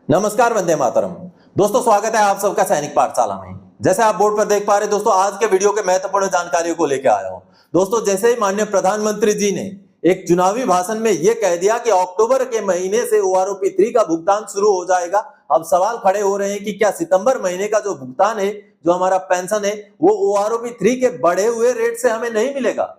नमस्कार, वंदे मातरम। दोस्तों, स्वागत है आप सबका सैनिक पाठशाला में। जैसे आप बोर्ड पर देख पा रहे दोस्तों, आज के वीडियो के महत्वपूर्ण जानकारियों को लेकर आया हूं। दोस्तों, जैसे ही माननीय प्रधानमंत्री जी ने एक चुनावी भाषण में यह कह दिया कि अक्टूबर के महीने से ओआरओपी 3 का भुगतान शुरू हो जाएगा, अब सवाल खड़े हो रहे हैं कि क्या सितंबर महीने का जो भुगतान है, जो हमारा पेंशन है, वो ओआरओपी 3 के बढ़े हुए रेट से हमें नहीं मिलेगा।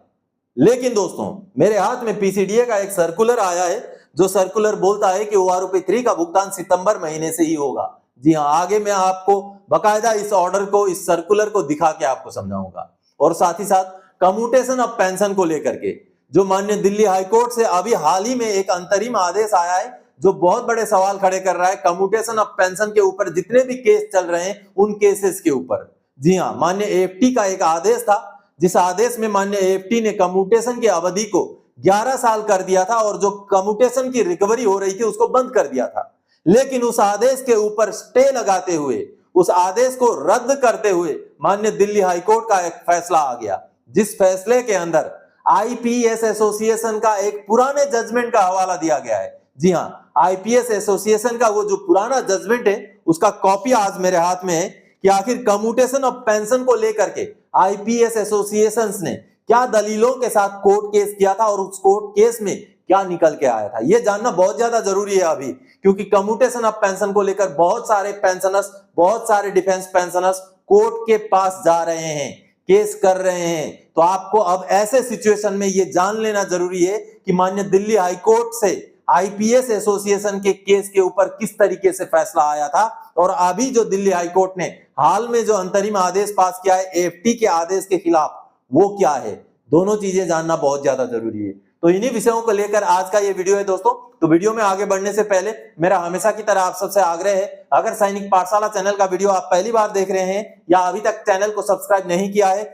लेकिन दोस्तों, मेरे हाथ में पीसीडीए का एक सर्कुलर आया है, जो सर्कुलर बोलता है कि ओआरओपी 3 का भुगतान सितंबर महीने से ही होगा। जी हां, आगे मैं आपको बकायदा इस ऑर्डर को, इस सर्कुलर को दिखा के आपको समझाऊंगा। और साथ ही साथ कम्यूटेशन ऑफ पेंशन को लेकर के जो माननीय दिल्ली हाईकोर्ट से अभी हाल ही में एक अंतरिम आदेश आया है, जो बहुत बड़े सवाल खड़े कर रहा है कम्यूटेशन ऑफ पेंशन के ऊपर। जितने भी केस चल रहे हैं उन केसेस के ऊपर, जी हां, माननीय एएफटी का एक आदेश था, जिस आदेश में माननीय एएफटी ने कम्यूटेशन की अवधि को 11 साल कर दिया था और जो कम्यूटेशन की रिकवरी हो रही थी उसको बंद कर दिया था। लेकिन उस आदेश के ऊपर स्टे लगाते हुए, उस आदेश को रद्द करते हुए माननीय दिल्ली हाईकोर्ट का एक फैसला आ गया, जिस फैसले के अंदर आईपीएस एसोसिएशन का एक पुराने जजमेंट का हवाला दिया गया है। जी हां, आईपीएस एसोसिएशन का वो जो पुराना जजमेंट है, उसका कॉपी आज मेरे हाथ में है कि आखिर कम्यूटेशन ऑफ पेंशन को लेकर के आईपीएस एसोसिएशंस ने क्या दलीलों के साथ कोर्ट केस किया था और उस कोर्ट केस में क्या निकल के आया था। यह जानना बहुत ज्यादा जरूरी है अभी, क्योंकि कम्यूटेशन ऑफ पेंशन को लेकर बहुत सारे पेंशनर्स, बहुत सारे डिफेंस पेंशनर्स कोर्ट के पास जा रहे हैं, केस कर रहे हैं। तो आपको अब ऐसे सिचुएशन में यह जान लेना जरूरी है कि माननीय दिल्ली हाईकोर्ट से आईपीएस एसोसिएशन के केस के ऊपर किस तरीके से फैसला आया था, और अभी जो दिल्ली हाईकोर्ट ने हाल में जो अंतरिम आदेश पास किया है एएफटी के आदेश के खिलाफ, वो क्या है। दोनों चीजें जानना बहुत ज्यादा जरूरी है। तो इन्हीं विषयों को लेकर आज का ये वीडियो है दोस्तों। तो वीडियो में आगे बढ़ने से पहले मेरा हमेशा की तरह आप सबसे आग्रह है, अगर सैनिक पाठशाला चैनल का वीडियो आप पहली बार देख रहे हैं या अभी तक चैनल को सब्सक्राइब नहीं किया है,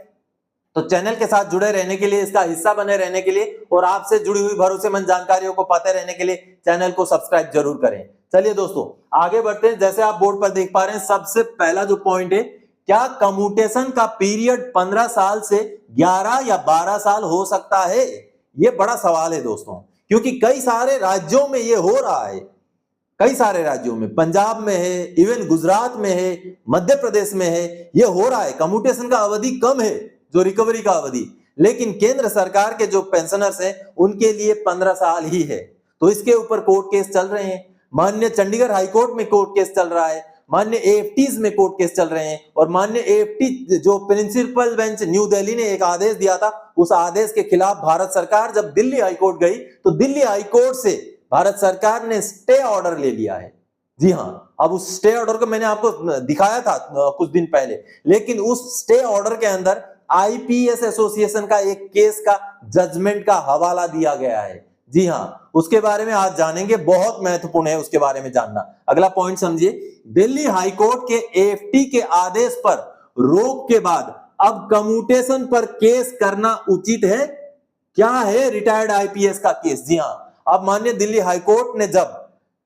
तो चैनल के साथ जुड़े रहने के लिए, इसका हिस्सा बने रहने के लिए और आपसे जुड़ी हुई भरोसेमंद जानकारियों को पाते रहने के लिए चैनल को सब्सक्राइब जरूर करें। चलिए दोस्तों, आगे बढ़ते हैं। जैसे आप बोर्ड पर देख पा रहे हैं, सबसे पहला जो पॉइंट है, क्या कम्यूटेशन का पीरियड 15 साल से 11 या 12 साल हो सकता है? यह बड़ा सवाल है दोस्तों, क्योंकि कई सारे राज्यों में यह हो रहा है। कई सारे राज्यों में, पंजाब में है, इवन गुजरात में है, मध्य प्रदेश में है, यह हो रहा है। कम्यूटेशन का अवधि कम है, जो रिकवरी का अवधि, लेकिन केंद्र सरकार के जो पेंशनर्स हैं उनके लिए 15 साल ही है। तो इसके ऊपर कोर्ट केस चल रहे हैं। माननीय चंडीगढ़ हाईकोर्ट में कोर्ट केस चल रहा है, माननीय एएफटीज में कोर्ट केस चल रहे हैं, और माननीय एएफटी जो प्रिंसिपल बेंच न्यू दिल्ली ने एक आदेश दिया था, उस आदेश के खिलाफ भारत सरकार जब दिल्ली हाईकोर्ट गई, तो दिल्ली हाईकोर्ट से भारत सरकार ने स्टे ऑर्डर ले लिया है। जी हां, अब उस स्टे ऑर्डर को मैंने आपको दिखाया था कुछ दिन पहले, लेकिन उस स्टे ऑर्डर के अंदर आईपीएस एसोसिएशन का एक केस का जजमेंट का हवाला दिया गया है। जी हां, उसके बारे में आज जानेंगे, बहुत महत्वपूर्ण है उसके बारे में जानना। अगला पॉइंट समझिए, दिल्ली हाईकोर्ट के एएफटी के आदेश पर रोक के बाद अब कम्यूटेशन पर केस करना उचित है? क्या है रिटायर्ड आईपीएस का केस? जी हां, अब माननीय दिल्ली हाईकोर्ट ने जब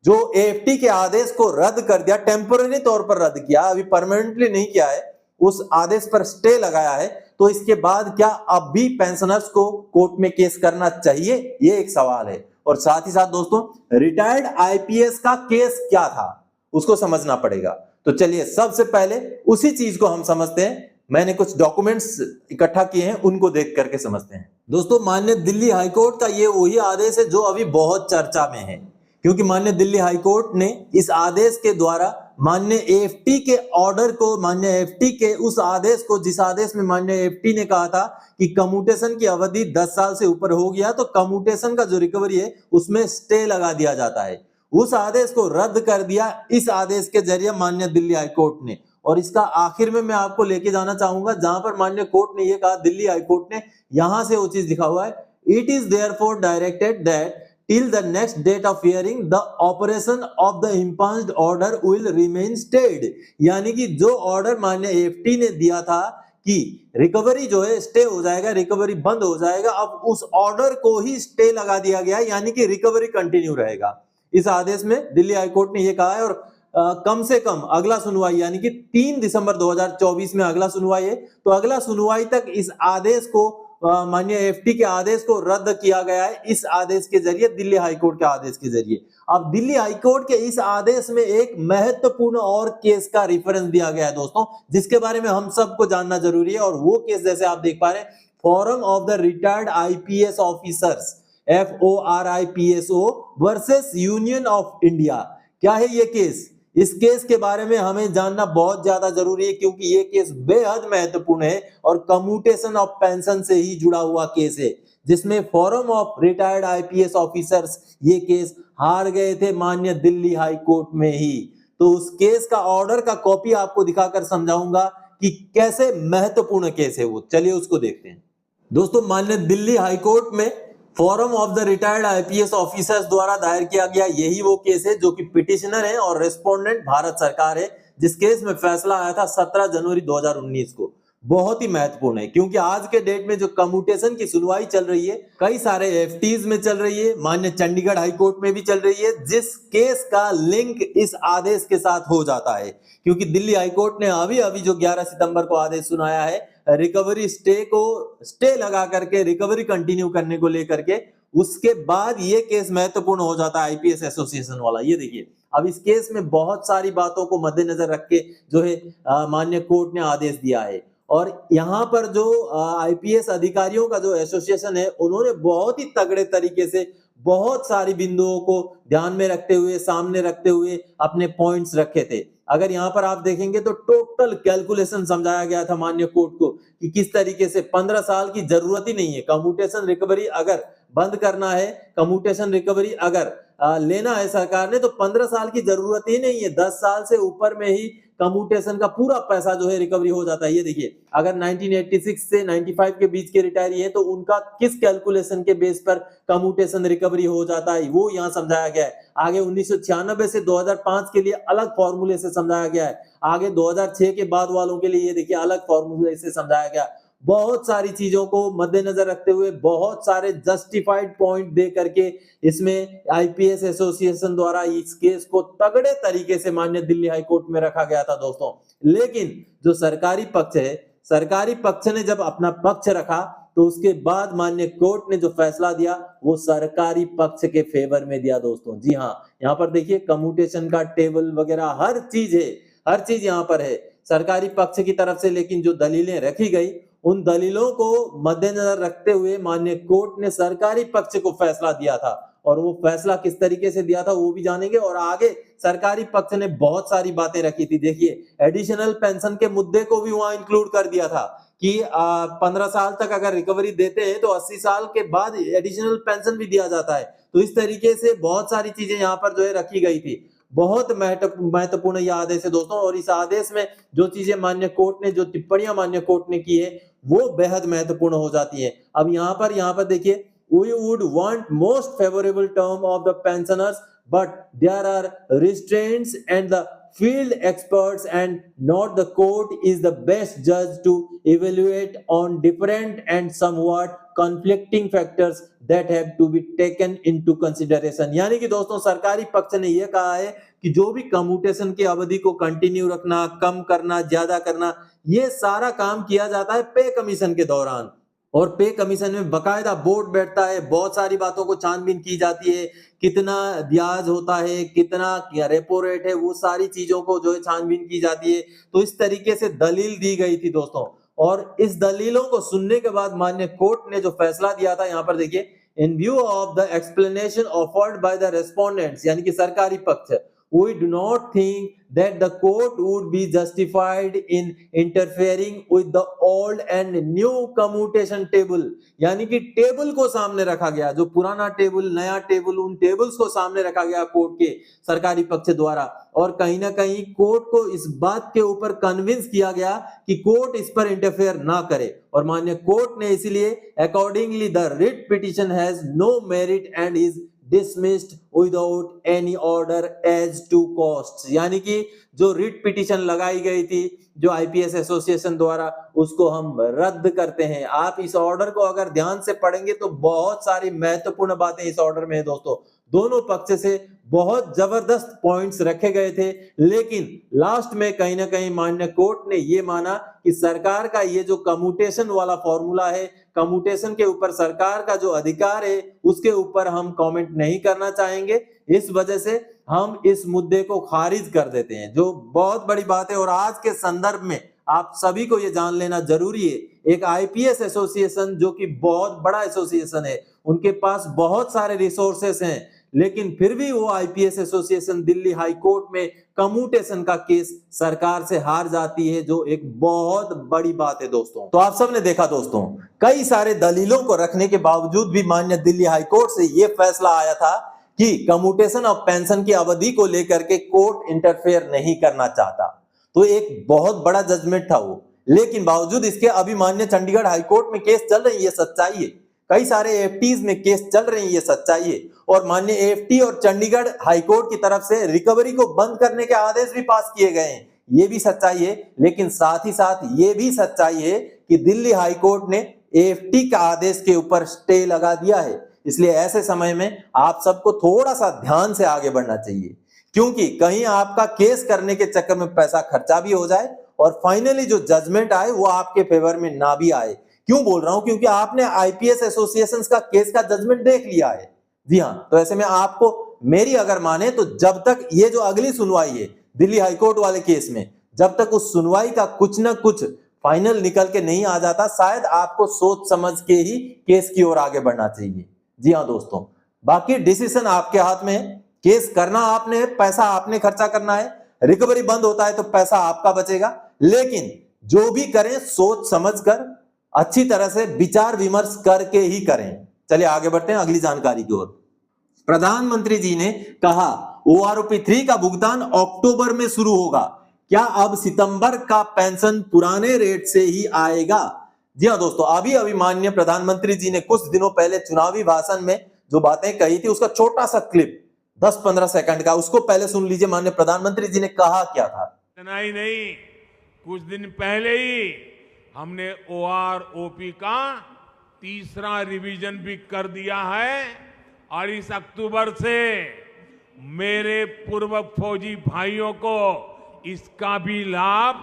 जो एएफटी के आदेश को रद्द कर दिया, टेम्पररी तौर पर रद्द किया, अभी परमानेंटली नहीं किया है, उस आदेश पर स्टे लगाया है, तो इसके बाद क्या अब भी पेंशनर्स को कोर्ट में केस करना चाहिए? ये एक सवाल है। और साथ ही साथ दोस्तों, रिटायर्ड आईपीएस का केस क्या था, उसको समझना पड़ेगा। तो चलिए सबसे पहले उसी चीज को हम समझते हैं। मैंने कुछ डॉक्यूमेंट्स इकट्ठा किए हैं, उनको देख करके समझते हैं। दोस्तों, माननीय दिल्ली हाईकोर्ट का ये वही आदेश है जो अभी बहुत चर्चा में है, क्योंकि माननीय दिल्ली हाईकोर्ट ने इस आदेश के द्वारा माननीय एएफटी के ऑर्डर को, माननीय एएफटी के उस आदेश को, जिस आदेश में माननीय एएफटी ने कहा था कि कम्यूटेशन की अवधि 10 साल से ऊपर हो गया तो कम्यूटेशन का जो रिकवरी है उसमें स्टे लगा दिया जाता है, उस आदेश को रद्द कर दिया इस आदेश के जरिए माननीय दिल्ली हाईकोर्ट ने। और इसका आखिर में मैं आपको लेके जाना चाहूंगा जहां पर माननीय कोर्ट ने यह कहा, दिल्ली हाईकोर्ट ने, यहां से वो चीज लिखा हुआ है, it is therefore directed that till the next date of hearing the operation of the impugned order will remain stayed। यानी कि जो ऑर्डर माननीय एएफटी ने दिया था कि रिकवरी जो है स्टे हो जाएगा, रिकवरी बंद हो जाएगा, अब उस ऑर्डर को ही स्टे लगा दिया गया, यानी कि रिकवरी कंटिन्यू रहेगा। इस आदेश में दिल्ली हाईकोर्ट ने यह कहा है। और कम से कम अगला सुनवाई, यानी कि 3 दिसंबर 2024 में अगला सुनवाई है, तो अगला सुनवाई तक इस आदेश को, माननीय एएफटी के आदेश को रद्द किया गया है, इस आदेश के जरिए, दिल्ली हाईकोर्ट के आदेश के जरिए। अब दिल्ली हाईकोर्ट के इस आदेश में एक महत्वपूर्ण और केस का रेफरेंस दिया गया है दोस्तों, जिसके बारे में हम सबको जानना जरूरी है। और वो केस जैसे आप देख पा रहे हैं, forum of the retired IPS officers FORIPSO versus union of India. क्या है ये केस? इस केस के बारे में हमें जानना बहुत ज्यादा जरूरी है, क्योंकि ये केस बेहद महत्वपूर्ण है और कम्यूटेशन ऑफ पेंशन से ही जुड़ा हुआ केस है, जिसमें forum of retired IPS officers ये केस हार गए थे माननीय दिल्ली हाई कोर्ट में ही। तो उस केस का ऑर्डर का कॉपी आपको दिखाकर समझाऊंगा कि कैसे महत्वपूर्ण केस है वो। चलिए उसको देखते हैं। दोस्तों, माननीय दिल्ली हाई कोर्ट में forum of the retired IPS officers द्वारा दायर किया गया यही वो केस है जो कि पिटिशनर है और रेस्पोंडेंट भारत सरकार है, जिस केस में फैसला आया था 17 जनवरी 2019 को। बहुत ही महत्वपूर्ण है, क्योंकि आज के डेट में जो कम्यूटेशन की सुनवाई चल रही है, कई सारे एफटीज में चल रही है, माननीय चंडीगढ़ हाई कोर्ट में भी चल रही है, जिस केस का लिंक इस आदेश के साथ हो जाता है। क्योंकि दिल्ली हाई कोर्ट ने अभी जो 11 सितंबर को आदेश सुनाया है रिकवरी स्टे को स्टे लगा करके रिकवरी कंटिन्यू करने को लेकर के, उसके बाद ये केस महत्वपूर्ण हो जाता है आईपीएस एसोसिएशन वाला। ये देखिए, अब इस केस में बहुत सारी बातों को मद्देनजर रख के जो है माननीय कोर्ट ने आदेश दिया है। और यहाँ पर जो आईपीएस अधिकारियों का जो एसोसिएशन है, उन्होंने बहुत ही तगड़े तरीके से बहुत सारी बिंदुओं को ध्यान में रखते हुए, सामने रखते हुए अपने पॉइंट्स रखे थे। अगर यहाँ पर आप देखेंगे तो टोटल कैलकुलेशन समझाया गया था माननीय कोर्ट को कि किस तरीके से 15 साल की जरूरत ही नहीं है। कम्यूटेशन रिकवरी अगर बंद करना है, कम्यूटेशन रिकवरी अगर लेना है सरकार ने, तो 15 साल की जरूरत ही नहीं है। 10 साल से ऊपर में ही कम्यूटेशन का पूरा पैसा जो है रिकवरी हो जाता है। ये देखिए, अगर 1986 से 95 के बीच के रिटायरी है तो उनका किस कैलकुलेशन के बेस पर कम्यूटेशन रिकवरी हो जाता है, वो यहाँ समझाया गया है। आगे 1996 से 2005 के लिए अलग फॉर्मूले से समझाया गया है। आगे 2006 के बाद वालों के लिए ये देखिए अलग फॉर्मूले से समझाया गया। बहुत सारी चीजों को मद्देनजर रखते हुए बहुत सारे जस्टिफाइड पॉइंट दे करके इसमें आईपीएस एसोसिएशन द्वारा इस केस को तगड़े तरीके से माननीय दिल्ली हाई कोर्ट में रखा गया था दोस्तों। लेकिन जो सरकारी पक्ष है, सरकारी पक्ष ने जब अपना पक्ष रखा तो उसके बाद माननीय कोर्ट ने जो फैसला दिया वो सरकारी पक्ष के फेवर में दिया दोस्तों। जी हाँ, यहाँ पर देखिए कम्यूटेशन का टेबल वगैरह हर चीज है, हर चीज यहाँ पर है सरकारी पक्ष की तरफ से। लेकिन जो दलीलें रखी गई, उन दलीलों को मद्देनजर रखते हुए माननीय कोर्ट ने सरकारी पक्ष को फैसला दिया था। और वो फैसला किस तरीके से दिया था वो भी जानेंगे। और आगे सरकारी पक्ष ने बहुत सारी बातें रखी थी। देखिए, एडिशनल पेंशन के मुद्दे को भी वहां इंक्लूड कर दिया था कि 15 साल तक अगर रिकवरी देते हैं तो 80 साल के बाद एडिशनल पेंशन भी दिया जाता है। तो इस तरीके से बहुत सारी चीजें यहाँ पर जो है रखी गई थी। बहुत महत्वपूर्ण यह आदेश है दोस्तों। और इस आदेश में जो चीजें माननीय कोर्ट ने, जो टिप्पणियां माननीय कोर्ट ने की है, वो बेहद महत्वपूर्ण हो जाती है। अब यहाँ पर देखिए, we would want most favorable term of the pensioners, but there are restraints and the field experts and not the court is the best judge to evaluate on different and somewhat conflicting factors that have to be taken into consideration। यानी कि दोस्तों सरकारी पक्ष ने यह कहा है कि जो भी कम्यूटेशन की अवधि को कंटिन्यू रखना, कम करना, ज्यादा करना, ये सारा काम किया जाता है पे कमीशन के दौरान। और पे कमीशन में बकायदा बोर्ड बैठता है, बहुत सारी बातों को छानबीन की जाती है, कितना ब्याज होता है, कितना रेपो रेट है, वो सारी चीजों को जो है छानबीन की जाती है। तो इस तरीके से दलील दी गई थी दोस्तों। और इस दलीलों को सुनने के बाद माननीय कोर्ट ने जो फैसला दिया था, यहाँ पर देखिए, इन view of the explanation offered by the respondents, यानी कि सरकारी पक्ष, we do not think that the court would be justified in interfering with the old and new commutation table। यानी कि टेबल को सामने रखा गया, जो पुराना टेबल, नया टेबल, उन टेबल्स को सामने रखा गया कोर्ट के सरकारी पक्ष द्वारा। और कहीं ना कहीं कोर्ट को इस बात के ऊपर कन्विंस किया गया कि कोर्ट इस पर इंटरफेयर ना करे। और माननीय कोर्ट ने इसलिए accordingly the writ petition has no merit and is dismissed without any order as to costs। यानी कि जो रिट पिटीशन लगाई गई थी जो आईपीएस एसोसिएशन द्वारा, उसको हम रद्द करते हैं। आप इस ऑर्डर को अगर ध्यान से पढ़ेंगे तो बहुत सारी महत्वपूर्ण बातें इस ऑर्डर में है दोस्तों, दोनों पक्ष से बहुत जबरदस्त पॉइंट्स रखे गए थे, लेकिन लास्ट में कहीं ना कहीं माननीय कोर्ट ने यह माना कि सरकार का ये जो कम्यूटेशन वाला फॉर्मूला है, कम्यूटेशन के ऊपर सरकार का जो अधिकार है, उसके ऊपर हम कमेंट नहीं करना चाहेंगे। इस वजह से हम इस मुद्दे को खारिज कर देते हैं, जो बहुत बड़ी बात है। और आज के संदर्भ में आप सभी को यह जान लेना जरूरी है, एक आईपीएस एसोसिएशन जो कि बहुत बड़ा एसोसिएशन है, उनके पास बहुत सारे रिसोर्सेस हैं, लेकिन फिर भी वो IPS association Delhi high court में कम्यूटेशन का केस सरकार से हार जाती है, जो एक बहुत बड़ी बात है दोस्तों। तो आप सबने देखा दोस्तों, कई सारे दलीलों को रखने के बावजूद भी माननीय दिल्ली हाई कोर्ट से यह फैसला आया था कि कम्यूटेशन ऑफ पेंशन की अवधि को लेकर के कोर्ट इंटरफेयर नहीं करना चाहता। तो एक बहुत बड़ा जजमेंट था वो, लेकिन बावजूद इसके अभी माननीय चंडीगढ़ हाई कोर्ट में केस चल रही है, सच्चाई है। कई सारे एएफटीज में केस चल रही है, सच्चाई है। और माननीय एएफटी और चंडीगढ़ हाई कोर्ट की तरफ से रिकवरी को बंद करने के आदेश भी पास किए गए हैं, ये भी सच्चाई है। लेकिन साथ ही साथ ये भी सच्चाई है कि दिल्ली हाई कोर्ट ने एएफटी का आदेश के ऊपर स्टे लगा दिया है। इसलिए ऐसे समय में आप सबको थोड़ा सा ध्यान से आगे बढ़ना चाहिए, क्योंकि कहीं आपका केस करने के चक्कर में पैसा खर्चा भी हो जाए और फाइनली जो जजमेंट आए वो आपके फेवर में ना भी आए। क्यों बोल रहा हूं? क्योंकि आपने आईपीएस एसोसिएशन का केस का जजमेंट देख लिया है। जी हाँ, तो ऐसे में आपको मेरी अगर माने तो जब तक ये जो अगली सुनवाई है दिल्ली हाईकोर्ट वाले केस में, जब तक उस सुनवाई का कुछ ना कुछ फाइनल निकल के नहीं आ जाता, शायद आपको सोच समझ के ही केस की ओर आगे बढ़ना चाहिए। जी हाँ दोस्तों, बाकी डिसीजन आपके हाथ में है। केस करना आपने है, पैसा आपने खर्चा करना है, रिकवरी बंद होता है तो पैसा आपका बचेगा। लेकिन जो भी करें सोच समझकर, अच्छी तरह से विचार विमर्श करके ही करें। चलिए आगे बढ़ते हैं अगली जानकारी की ओर। प्रधानमंत्री जी ने कहा ओआरओपी 3 का भुगतान अक्टूबर में शुरू होगा, क्या अब सितंबर का पेंशन पुराने रेट से ही आएगा? जी हाँ दोस्तों, अभी माननीय प्रधानमंत्री जी ने कुछ दिनों पहले चुनावी भाषण में जो बातें कही थी, उसका छोटा सा क्लिप 10-15 सेकंड का, उसको पहले सुन लीजिए। माननीय प्रधानमंत्री जी ने कहा क्या था। इतना ही नहीं, कुछ दिन पहले ही हमने ओआरओपी का तीसरा रिवीजन भी कर दिया है और इस अक्टूबर से मेरे पूर्व फौजी भाइयों को इसका भी लाभ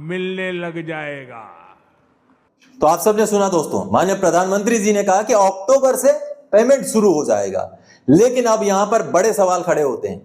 मिलने लग जाएगा। तो आप सबने सुना दोस्तों, माननीय प्रधानमंत्री जी ने कहा कि अक्टूबर से पेमेंट शुरू हो जाएगा। लेकिन अब यहां पर बड़े सवाल खड़े होते हैं,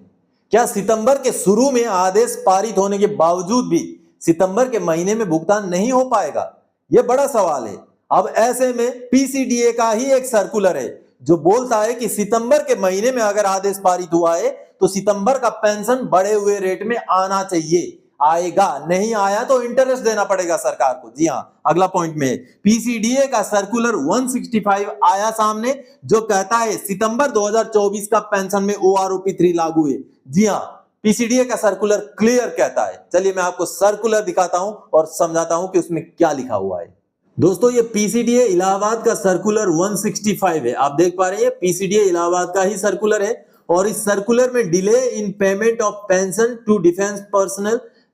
क्या सितंबर के शुरू में आदेश पारित होने के बावजूद भी सितंबर के महीने में भुगतान नहीं हो पाएगा? यह बड़ा सवाल है। अब ऐसे में पीसीडीए का ही एक सर्कुलर है जो बोलता है कि सितंबर के महीने में अगर आदेश पारित हुआ है तो सितंबर का पेंशन बढ़े हुए रेट में आना चाहिए। आएगा, नहीं आया तो इंटरेस्ट देना पड़ेगा सरकार को। जी हाँ, अगला पॉइंट में पीसीडीए का सर्कुलर 165 आया सामने, जो कहता है सितंबर 2024 का पेंशन में ओआरओपी 3 लागू है। जी हाँ, पीसीडीए का सर्कुलर क्लियर कहता है। चलिए मैं आपको सर्कुलर दिखाता हूं और समझाता हूं कि उसमें क्या लिखा हुआ है। दोस्तों ये पीसीडीए इलाहाबाद का सर्कुलर 165 है, आप देख पा रहे हैं, पीसीडीए इलाहाबाद का ही सर्कुलर है। और इस सर्कुलर में delay in payment of pension to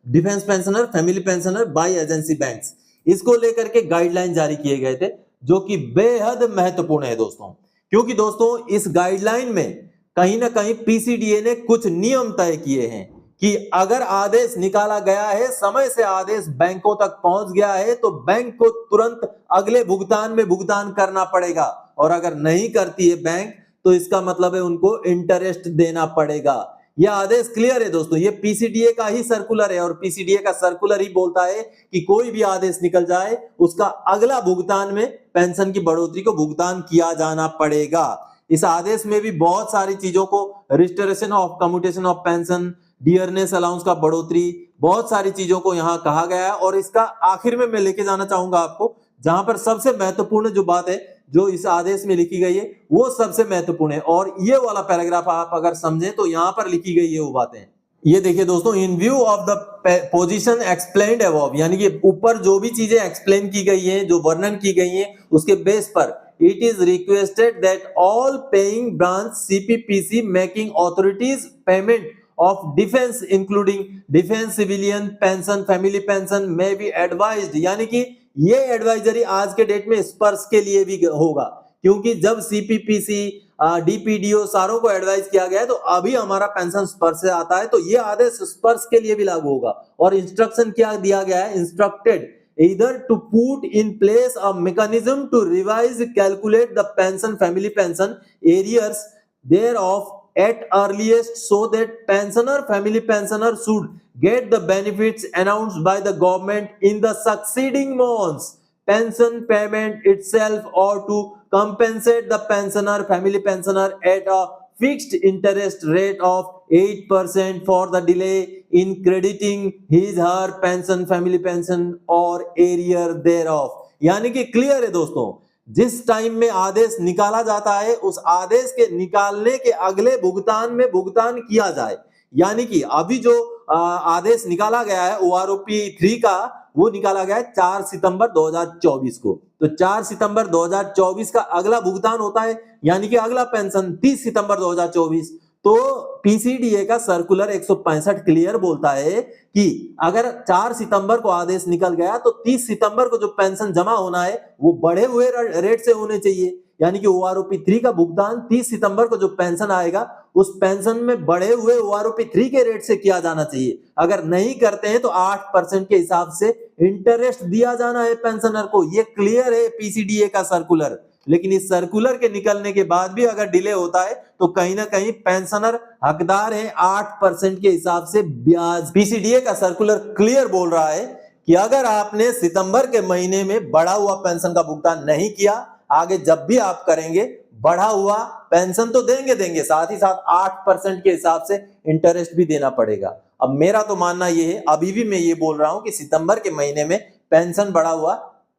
defence pensioner, family pensioner by agency banks, इसको लेकर के गाइडलाइन जारी किए गए थे, जो कि बेहद महत्वपूर्ण है दोस्तों। क्योंकि दोस्तों इस गाइडलाइन में कहीं ना कहीं पीसीडीए ने कुछ नियम तय किए हैं कि अगर आदेश निकाला गया है, समय से आदेश बैंकों तक पहुंच गया है, तो बैंक को तुरंत अगले भुगतान में भुगतान करना पड़ेगा। और अगर नहीं करती है बैंक, तो इसका मतलब है उनको इंटरेस्ट देना पड़ेगा। यह आदेश क्लियर है दोस्तों, ये पीसीडीए का ही सर्कुलर है और पीसीडीए का सर्कुलर ही बोलता है कि कोई भी आदेश निकल जाए, उसका अगला भुगतान में पेंशन की बढ़ोतरी को भुगतान किया जाना पड़ेगा। इस आदेश में भी बहुत सारी चीजों को, restoration of commutation of pension, dearness allowance का बढ़ोतरी, बहुत सारी चीजों को यहाँ कहा गया है। और इसका आखिर में मैं लेके जाना चाहूंगा आपको, जहां पर सबसे महत्वपूर्ण जो बात है जो इस आदेश में लिखी गई है वो सबसे महत्वपूर्ण है। और ये वाला पैराग्राफ आप अगर समझें तो यहाँ पर लिखी गई है वो बातें, ये देखिए दोस्तों, इन view of the position explained above, यानी कि ऊपर जो भी चीजें एक्सप्लेन की गई हैं, जो वर्णन की गई हैं, उसके बेस पर it is requested that all paying branch CPPC making authorities payment of defense including defense civilian pension family pension may be advised, यानी कि ये एडवाइजरी आज के डेट में स्पर्श के लिए भी होगा क्योंकि जब सीपीपीसी डीपीडीओ सारों को एडवाइस किया गया है तो अभी हमारा पेंशन स्पर्श से आता है, तो ये आदेश स्पर्श के लिए भी लागू होगा। और इंस्ट्रक्शन क्या दिया गया है, instructed either to put in place a mechanism to revise calculate the pension family pension arrears thereof at earliest so that family pensioner should get the benefits announced by the government in the succeeding months pension payment itself, or to compensate the family pensioner at a fixed interest rate of 8% for the delay in crediting his her pension family pension or arrear thereof। यानी कि clear है दोस्तों, जिस time में आदेश निकाला जाता है उस आदेश के निकालने के अगले भुगतान में भुगतान किया जाए। यानी कि अभी जो आदेश निकाला गया है OROP 3 का, वो निकाला गया है 4 सितंबर 2024 को। तो 4 सितंबर 2024 का अगला भुगतान होता है, यानी कि अगला पेंशन 30 सितंबर 2024। तो पीसीडीए का सर्कुलर 165 क्लियर बोलता है कि अगर 4 सितंबर को आदेश निकल गया तो 30 सितंबर को जो पेंशन जमा होना है वो बढ़े हुए रेट से होने चाहिए। यानी कि OROP 3 का भुगतान 30 सितंबर को जो पेंशन आएगा उस पेंशन में बढ़े हुए OROP 3 के रेट से किया जाना चाहिए। अगर नहीं करते हैं तो 8% के हिसाब से इंटरेस्ट दिया जाना है पेंशनर को। ये क्लियर है पीसीडीए का सर्कुलर। लेकिन इस सर्कुलर के निकलने के बाद भी अगर डिले होता है तो कहीं ना कहीं पेंशनर हकदार है 8% के हिसाब से ब्याज। पीसीडीए का सर्कुलर क्लियर बोल रहा है कि अगर आपने सितंबर के महीने में बढ़ा हुआ पेंशन का भुगतान नहीं किया, आगे जब भी आप करेंगे बढ़ा हुआ पेंशन तो देंगे, साथ ही साथ 8% के हिसाब से इंटरेस्ट भी देना पड़ेगा। अब मेरा तो मानना ये है, अभी भी मैं ये बोल रहा हूं कि सितंबर के महीने में पेंशन बढ़ा हुआ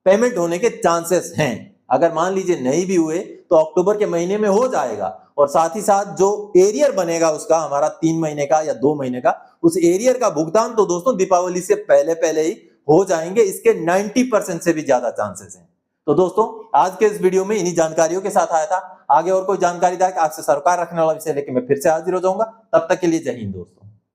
पेमेंट होने के चांसेस हैं। अगर मान लीजिए नहीं भी हुए तो अक्टूबर के महीने में हो जाएगा। और साथ ही साथ जो एरियर बनेगा उसका हमारा 3 महीने का या 2 महीने का, उस एरियर का भुगतान तो दोस्तों दीपावली से पहले ही हो जाएंगे। इसके 90% से भी ज्यादा चांसेस हैं। तो दोस्तों आज के इस वीडियो में इन्हीं जानकारियों के साथ आया था। आगे और कोई जानकारी आपसे सरोकार रखने वाला विषय लेके मैं फिर से हाजिर हो जाऊंगा। तब तक के लिए जय हिंद दोस्तों।